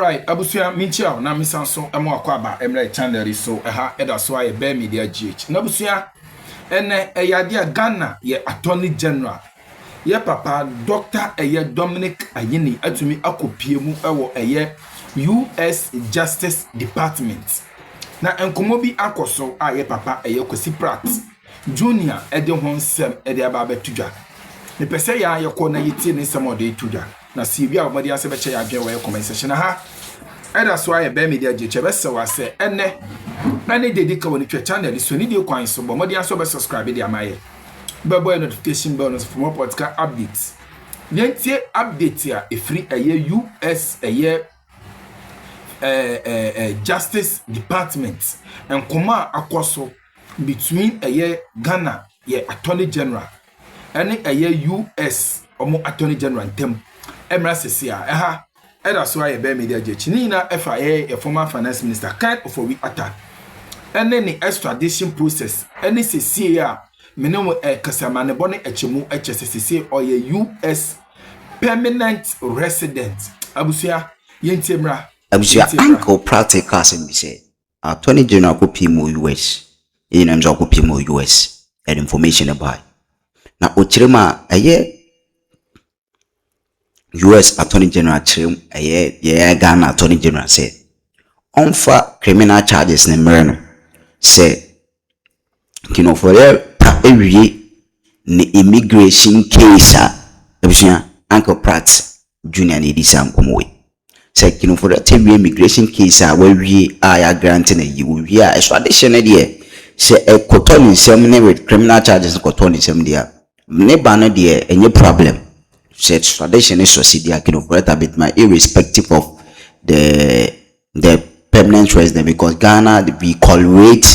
Alright, Abusia Minchia, na misanso emo akwaba emre channel so eda so aye be media GH. Na Abusia ene eyade Ghana ye Attorney General. Ye papa Dr. Dominic Ayine atumi akopie mu ewo U.S. Justice Department. Na enkomo bi akoso ye papa Kwesi Pratt Junior ede ho nsem ede aba betudwa. Ne pese ya yekọ na yiti ne nsem ode tudwa. Na si bia obodi ase beche ya adwen we comment section ha. Eda so aye be media je be se wase ene na ne dedika woni twa channel so ni de kwan so bo modi aso be subscribe de amaye. Be boy notification bell for more podcast updates. Yentie update ya free U.S. Justice Department and Kuma akoso between Ghana ye Attorney General and U.S. omo Attorney General tem emra sesia eda so aye be media je chinina FIA former finance minister kind Ofori Atta and then the extradition process any sesia menemo kasamane bone echemu HSCC or U.S. permanent resident abusia yentemra abusia uncle practical and be say Attorney General ko pimo US in nzo ko pimo US and information about na ochirema U.S. Attorney General chim Ghana Attorney General say onfa criminal charges ne mreno say kino for ta ewie ne immigration case abusia uncle Pratt Junior ne disam komowe say kino for ta ewie immigration case we ya grant na yi we extradition na de say e kotoni nsem ne with criminal charges kotoni nsem de ne ba no de enye problem. Said tradition is succeeding bit my irrespective of the permanent resident because Ghana we collaborate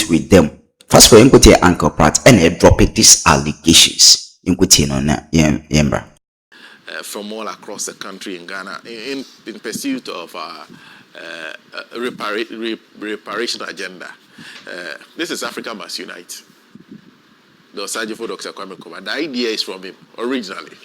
with them. First for input here Uncle Pratt and drop it these allegations input on yembra from all across the country in Ghana in pursuit of reparation agenda. This is Africa Must Unite. The Sergeant for Dr. Kwame Nkrumah. The idea is from him originally.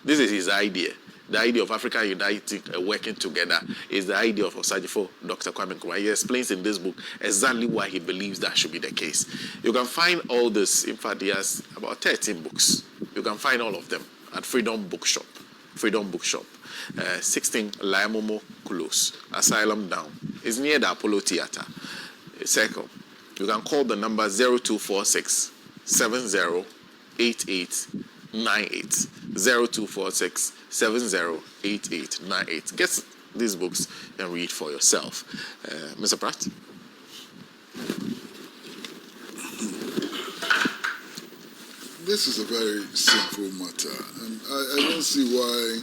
This is his idea. The idea of Africa uniting, working together, is the idea of Sergeant for Dr. Kwame Nkrumah. He explains in this book exactly why he believes that should be the case. You can find all this. In fact, he has about 13 books. You can find all of them at Freedom Bookshop. Freedom Bookshop, 16 Laimomo Close, Asylum Down. It's near the Apollo Theater. Circle. You can call the number 0246. 708898 0246 708898. Get these books and read for yourself. Mr. Pratt? This is a very simple matter, and I don't see why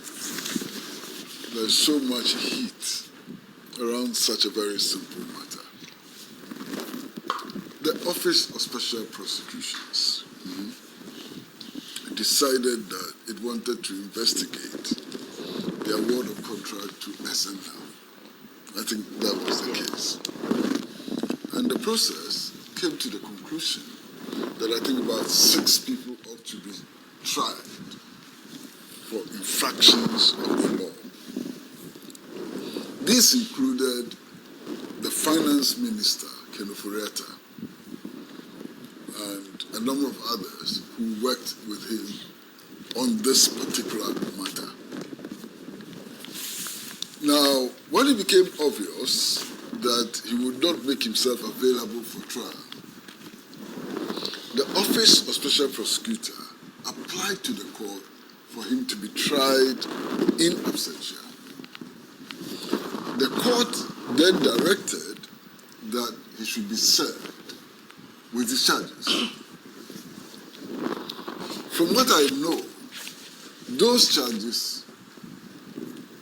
there's so much heat around such a very simple matter. The Office of Special Prosecutions decided that it wanted to investigate the award of contract to SNL. I think that was the case. And the process came to the conclusion that I think about 6 people ought to be tried for infractions of the law. This included the Finance Minister, Ofori Atta, and a number of others who worked with him on this particular matter. Now, when it became obvious that he would not make himself available for trial, the Office of Special Prosecutor applied to the court for him to be tried in absentia. The court then directed that he should be served with the charges. From what I know, those charges,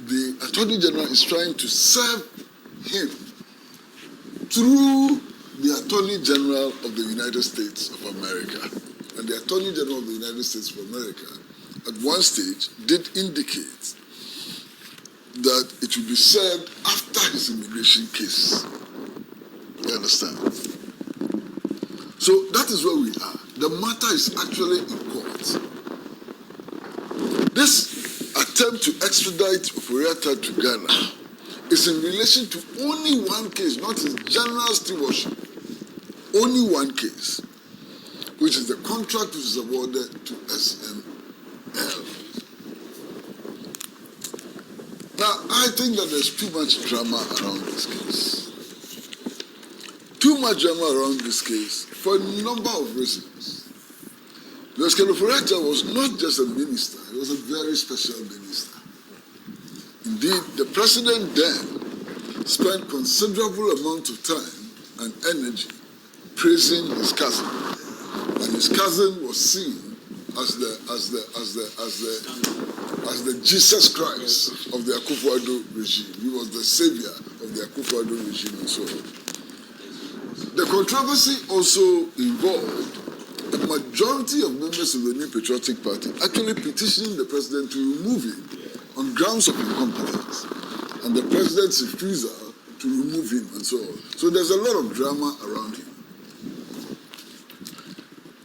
the Attorney General is trying to serve him through the Attorney General of the United States of America. And the Attorney General of the United States of America, at one stage, did indicate that it will be served after his immigration case. You understand? So that is where we are. The matter is actually in court. This attempt to extradite Ofori Atta to Ghana is in relation to only one case, not his general stewardship. Only one case, which is the contract which is awarded to SML. Now, I think that there's too much drama around this case. Too much drama around this case for a number of reasons. Because Ofori Atta was not just a minister, he was a very special minister. Indeed, the president then spent considerable amount of time and energy praising his cousin. And his cousin was seen as the Jesus Christ of the Akufo-Addo regime. He was the savior of the Akufo-Addo regime and so on. The controversy also involved a majority of members of the New Patriotic Party actually petitioning the president to remove him on grounds of incompetence, and the president's refusal to remove him and so on. So there's a lot of drama around him.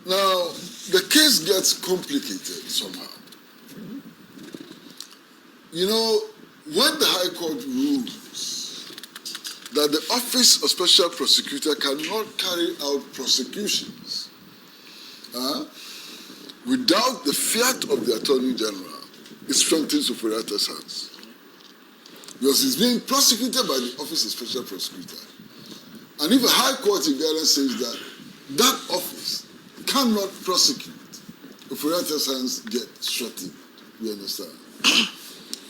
Now, the case gets complicated somehow. You know, when the High Court rules that the Office of Special Prosecutor cannot carry out prosecutions without the fiat of the Attorney General, it strengthens Ofori Atta's hands. Because he's being prosecuted by the Office of Special Prosecutor. And if a High Court in Ghana says that that office cannot prosecute, Ofori Atta's hands get strengthened. You understand?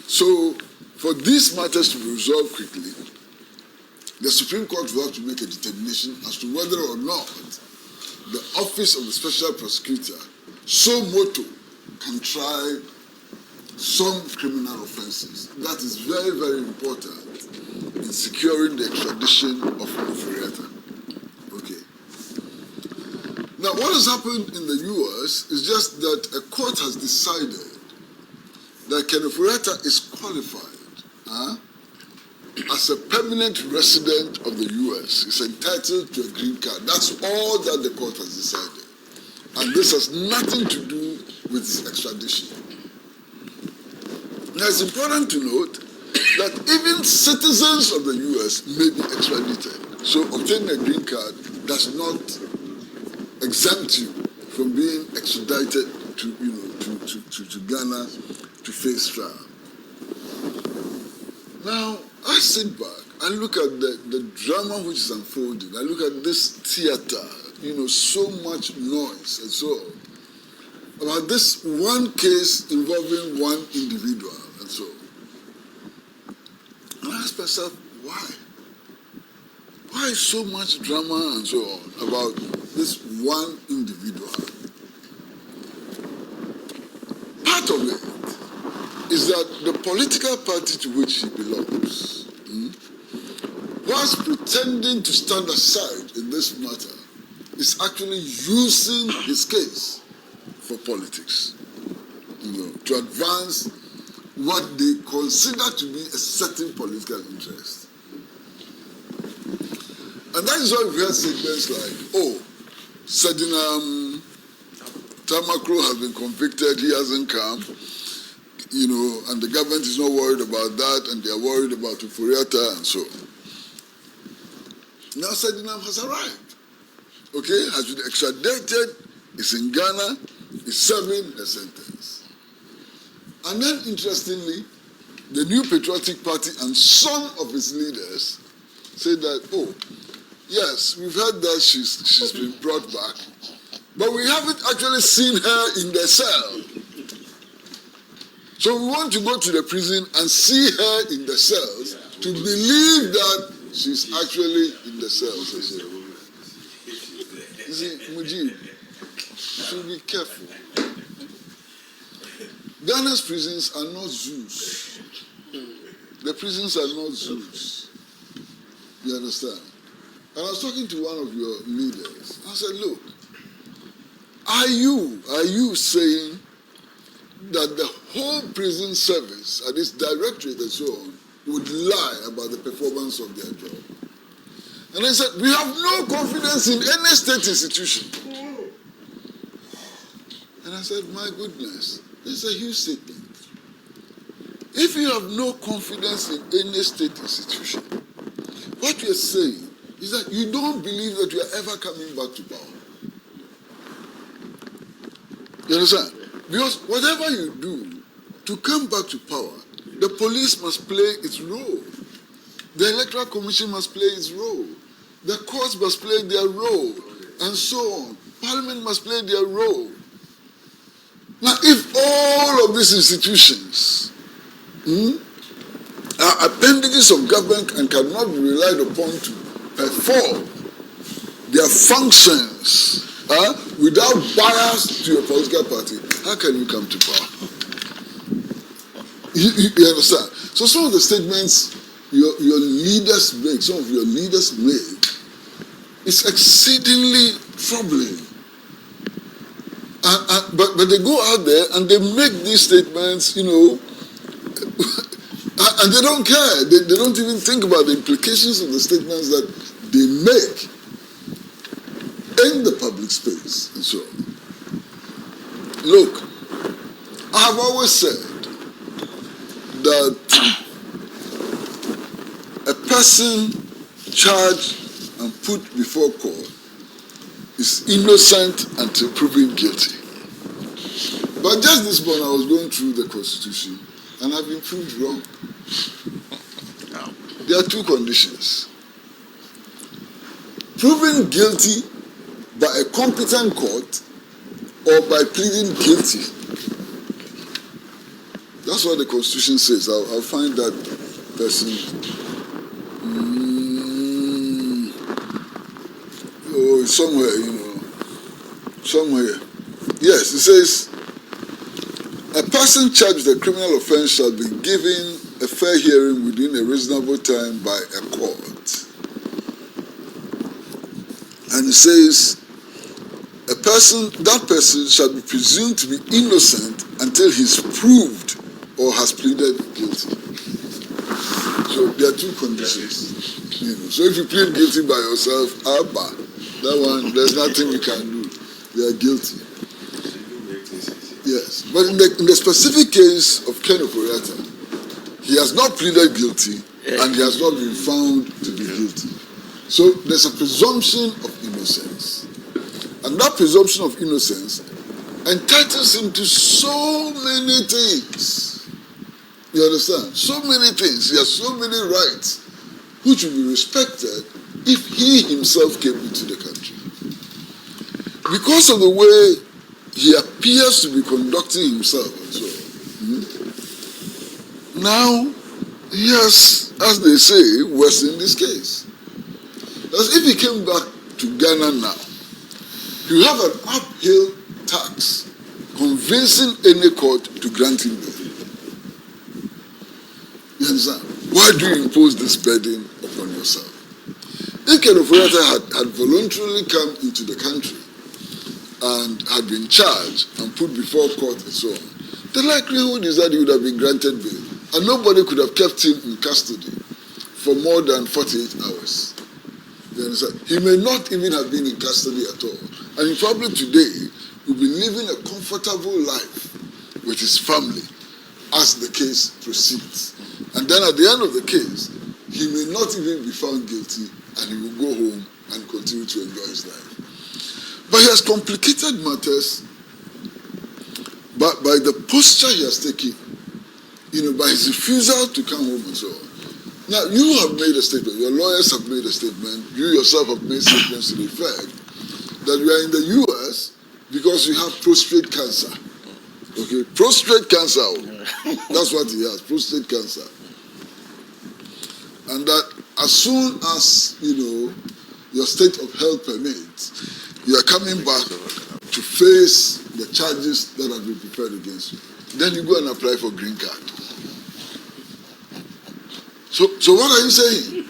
So, for these matters to be resolved quickly, the Supreme Court will have to make a determination as to whether or not the Office of the Special Prosecutor, so moto, can try some criminal offenses. That is very, very important in securing the extradition of Ofori Atta. Okay. Now, what has happened in the U.S. is just that a court has decided that Ofori Atta is qualified as a permanent resident of the U.S. Is entitled to a green card. That's all that the court has decided. And this has nothing to do with his extradition. Now, it's important to note that even citizens of the U.S. may be extradited. So obtaining a green card does not exempt you from being extradited to Ghana to face trial. Now, I sit back and look at the drama which is unfolding. I look at this theater, so much noise and so on, about this one case involving one individual and so on. And I ask myself, why? Why so much drama and so on about this one individual? Part of it is that the political party to which he belongs, whilst pretending to stand aside in this matter, is actually using his case for politics, to advance what they consider to be a certain political interest. And that is why we have statements like, Sedinam Tamakro has been convicted, he hasn't come, and the government is not worried about that, and they are worried about Ofori Atta and so on. Now Sedinam has arrived, has been extradited, is in Ghana, is serving a sentence. And then, interestingly, the New Patriotic Party and some of its leaders say that, yes, we've heard that she's been brought back, but we haven't actually seen her in the cell. So we want to go to the prison and see her in the cells to believe that she's actually in the cells. You see, Mujib, you should be careful. Ghana's prisons are not zoos. The prisons are not zoos. You understand? And I was talking to one of your leaders. I said, look, are you saying that the whole prison service and its directorate and so on would lie about the performance of their job? And I said, we have no confidence in any state institution. And I said, my goodness, this is a huge statement. If you have no confidence in any state institution, what you are saying is that you don't believe that you are ever coming back to power. You understand? Because whatever you do to come back to power, the police must play its role. The Electoral Commission must play its role. The courts must play their role, and so on. Parliament must play their role. Now, if all of these institutions are appendages of government and cannot be relied upon to perform their functions without bias to your political party, how can you come to power? You understand? So some of the statements your leaders make, some of your leaders make, is exceedingly troubling. But they go out there and they make these statements, and they don't care. They don't even think about the implications of the statements that they make in the public space and so on. Look, I have always said that a person charged and put before court is innocent until proven guilty. But just this morning I was going through the Constitution and I've been proved wrong. There are two conditions. Proven guilty by a competent court or by pleading guilty. That's what the Constitution says. I'll find that person. Somewhere, somewhere. Yes, it says, a person charged with a criminal offense shall be given a fair hearing within a reasonable time by a court. And it says, that person shall be presumed to be innocent until he's proved or has pleaded guilty. So there are two conditions. So if you plead guilty by yourself, that one, there's nothing you can do. You are guilty. Yes. But in the specific case of Ken Ofori, he has not pleaded guilty and he has not been found to be guilty. So there's a presumption of innocence. And that presumption of innocence entitles him to so many things. You understand? So many things. He has so many rights which will be respected if he himself came into the country. Because of the way he appears to be conducting himself and so on. Now, he has, as they say, worsened this case. As if he came back to Ghana now, you have an uphill task convincing any court to grant him bail. You understand? Why do you impose this burden upon yourself? If Ken Ofori had voluntarily come into the country and had been charged and put before court and so on, the likelihood is that he would have been granted bail. And nobody could have kept him in custody for more than 48 hours. You understand? He may not even have been in custody at all. And he probably today will be living a comfortable life with his family as the case proceeds. And then at the end of the case, he may not even be found guilty and he will go home and continue to enjoy his life. But he has complicated matters by the posture he has taken, by his refusal to come home and so on. Now, you have made a statement, your lawyers have made a statement, you yourself have made statements to the effect that we are in the U.S. because you have prostate cancer. Okay, prostate cancer. That's what he has, prostate cancer. And that as soon as, your state of health permits, you are coming back to face the charges that have been prepared against you. Then you go and apply for green card. So what are you saying?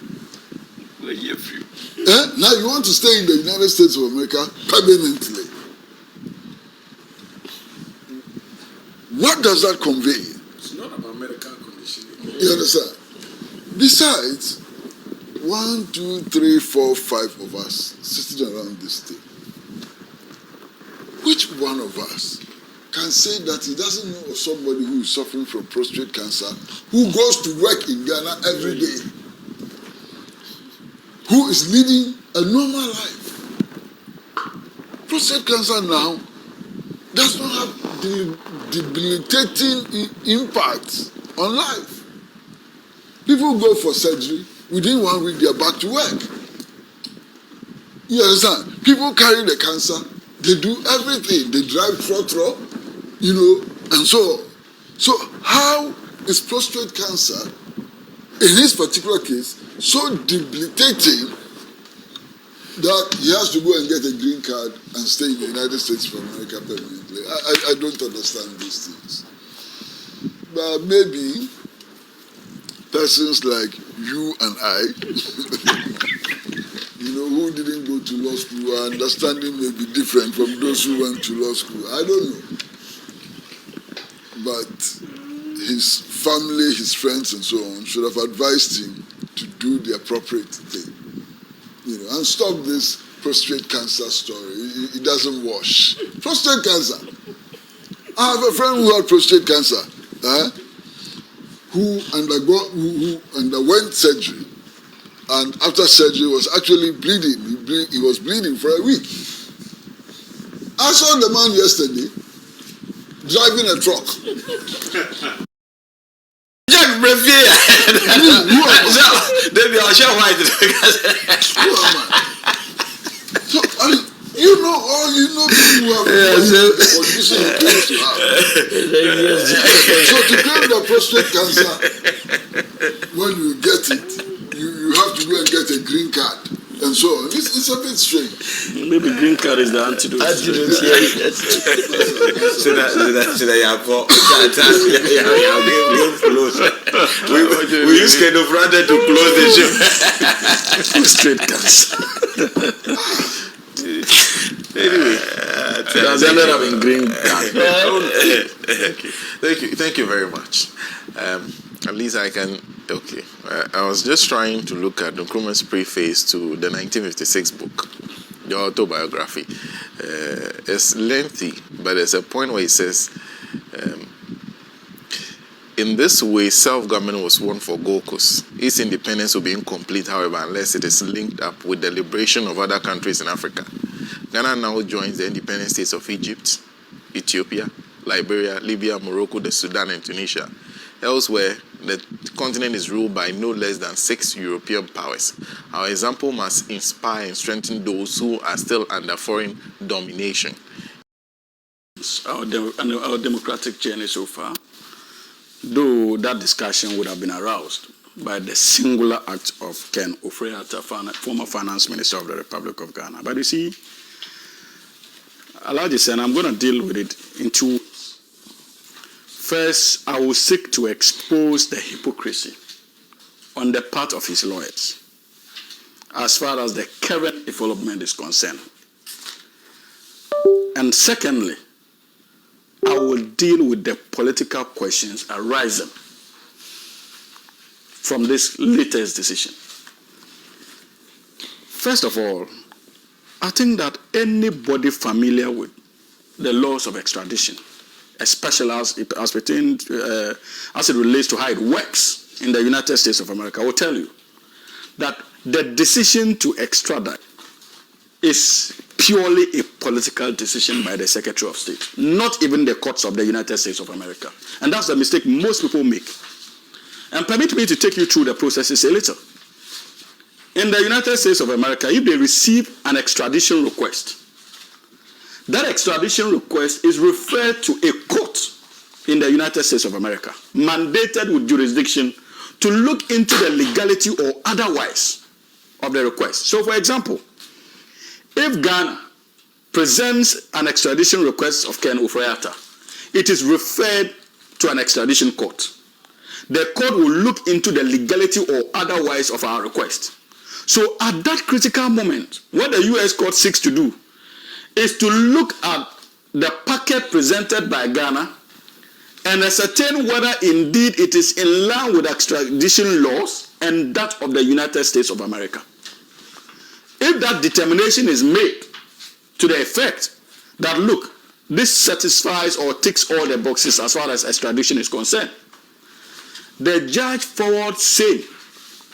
Now you want to stay in the United States of America permanently. What does that convey? It's not about medical conditioning. You understand? Besides, 1, 2, 3, 4, 5 of us sitting around this table. Which one of us can say that he doesn't know of somebody who is suffering from prostate cancer, who goes to work in Ghana every day, who is leading a normal life. Prostate cancer now does not have debilitating impact on life. People go for surgery, within 1 week they are back to work. You understand? People carry the cancer, they do everything, they drive trotro, and so on. So how is prostate cancer, in this particular case, so debilitating that he has to go and get a green card and stay in the United States of America permanently? I don't understand these things. But maybe persons like you and I, who didn't go to law school, our understanding may be different from those who went to law school. I don't know. But his family, his friends, and so on should have advised him to do the appropriate thing. And stop this prostate cancer story. It doesn't wash. Prostate cancer. I have a friend who had prostate cancer, who underwent surgery, and after surgery was actually bleeding. He was bleeding for a week. I saw the man yesterday driving a truck. Jack Brevier. Then I'll show why. Who am I? So, people who have the condition you claim to have. So to claim the prostate cancer, when you get it, you have to go and get a green card and so on. It's a bit strange. Maybe green card is the antidote. Yes. So that you have we use kind of rather to close the show. Prostate cancer. Anyway, that's ended up in green card. Thank you very much. At least I can. Okay, I was just trying to look at Nkrumah's preface to the 1956 book, the autobiography. It's lengthy, but there's a point where he says, in this way, self-government was won for Gold Coast. Its independence will be incomplete, however, unless it is linked up with the liberation of other countries in Africa. Ghana now joins the independent states of Egypt, Ethiopia, Liberia, Libya, Morocco, the Sudan, and Tunisia. Elsewhere, the continent is ruled by no less than 6 European powers. Our example must inspire and strengthen those who are still under foreign domination. Our democratic journey so far, though that discussion would have been aroused by the singular act of Ken Ofori Atta, former finance minister of the Republic of Ghana. But you see, Alaji, and I'm going to deal with it in two. First, I will seek to expose the hypocrisy on the part of his lawyers as far as the current development is concerned. And secondly, I will deal with the political questions arising from this latest decision. First of all, I think that anybody familiar with the laws of extradition, especially as it relates to how it works in the United States of America, will tell you that the decision to extradite is purely a political decision by the Secretary of State, not even the courts of the United States of America. And that's the mistake most people make. And permit me to take you through the processes a little. In the United States of America, if they receive an extradition request, that extradition request is referred to a court in the United States of America, mandated with jurisdiction to look into the legality or otherwise of the request. So, for example, if Ghana presents an extradition request of Ken Ofori Atta, it is referred to an extradition court. The court will look into the legality or otherwise of our request. So, at that critical moment, what the U.S. court seeks to do is to look at the packet presented by Ghana and ascertain whether indeed it is in line with extradition laws and that of the United States of America. If that determination is made to the effect that, look, this satisfies or ticks all the boxes as far as extradition is concerned. The judge forwards same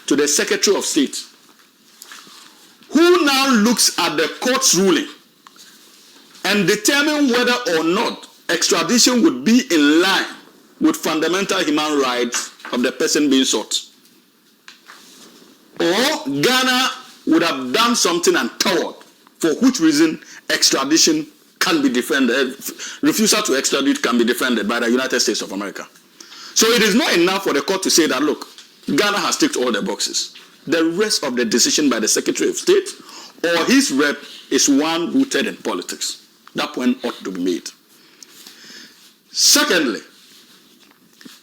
to the Secretary of State, who now looks at the court's ruling and determine whether or not extradition would be in line with fundamental human rights of the person being sought. Or Ghana would have done something untoward, for which reason extradition can be defended, refusal to extradite can be defended by the United States of America. So it is not enough for the court to say that, look, Ghana has ticked all the boxes. The rest of the decision by the Secretary of State or his rep is one rooted in politics. That point ought to be made. Secondly,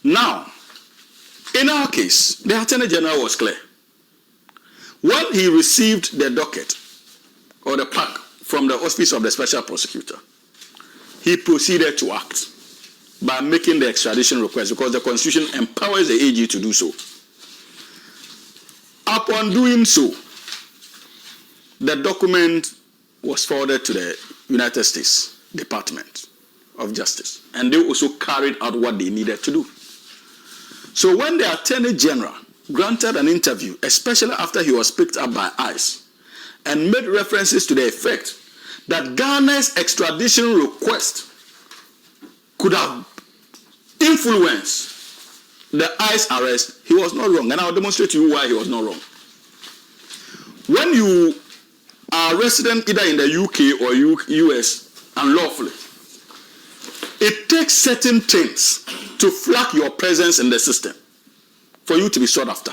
now, in our case, the Attorney General was clear. When he received the docket or the pack from the Office of the Special Prosecutor, he proceeded to act by making the extradition request because the Constitution empowers the AG to do so. Upon doing so, the document was forwarded to the United States Department of Justice, and they also carried out what they needed to do. So when the Attorney General granted an interview, especially after he was picked up by ICE, and made references to the effect that Ghana's extradition request could have influenced the ICE arrest, he was not wrong. And I'll demonstrate to you why he was not wrong. When you are resident either in the UK or US unlawfully, it takes certain things to flag your presence in the system for you to be sought after.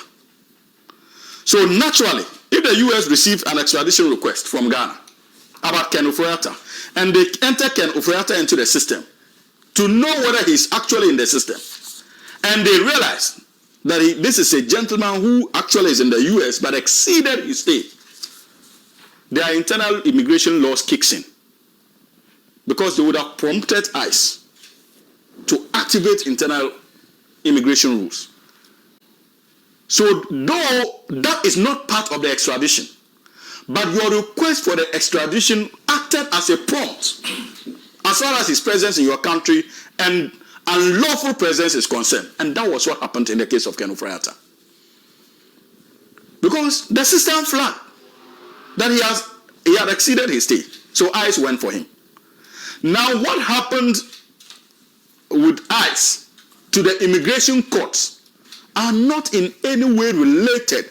So naturally, if the US receives an extradition request from Ghana about Ken Ofori, and they enter Ken Ofori into the system to know whether he's actually in the system, and they realize that this is a gentleman who actually is in the US but exceeded his stay, their internal immigration laws kicks in, because they would have prompted ICE to activate internal immigration rules. So though that is not part of the extradition, but your request for the extradition acted as a prompt as far as his presence in your country and unlawful presence is concerned. And that was what happened in the case of Ken Ofori. Because the system flagged that he had exceeded his stay. So ICE went for him. Now what happened with ICE to the immigration courts are not in any way related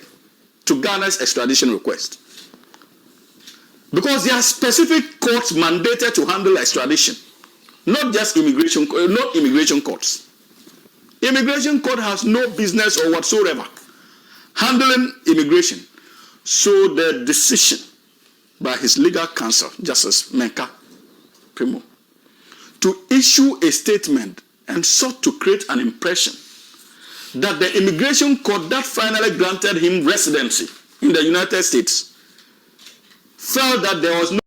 to Ghana's extradition request. Because there are specific courts mandated to handle extradition, not just immigration courts. Immigration court has no business or whatsoever handling immigration. So the decision by his legal counsel, Justice Menka Primo, to issue a statement and sought to create an impression that the immigration court that finally granted him residency in the United States felt that there was no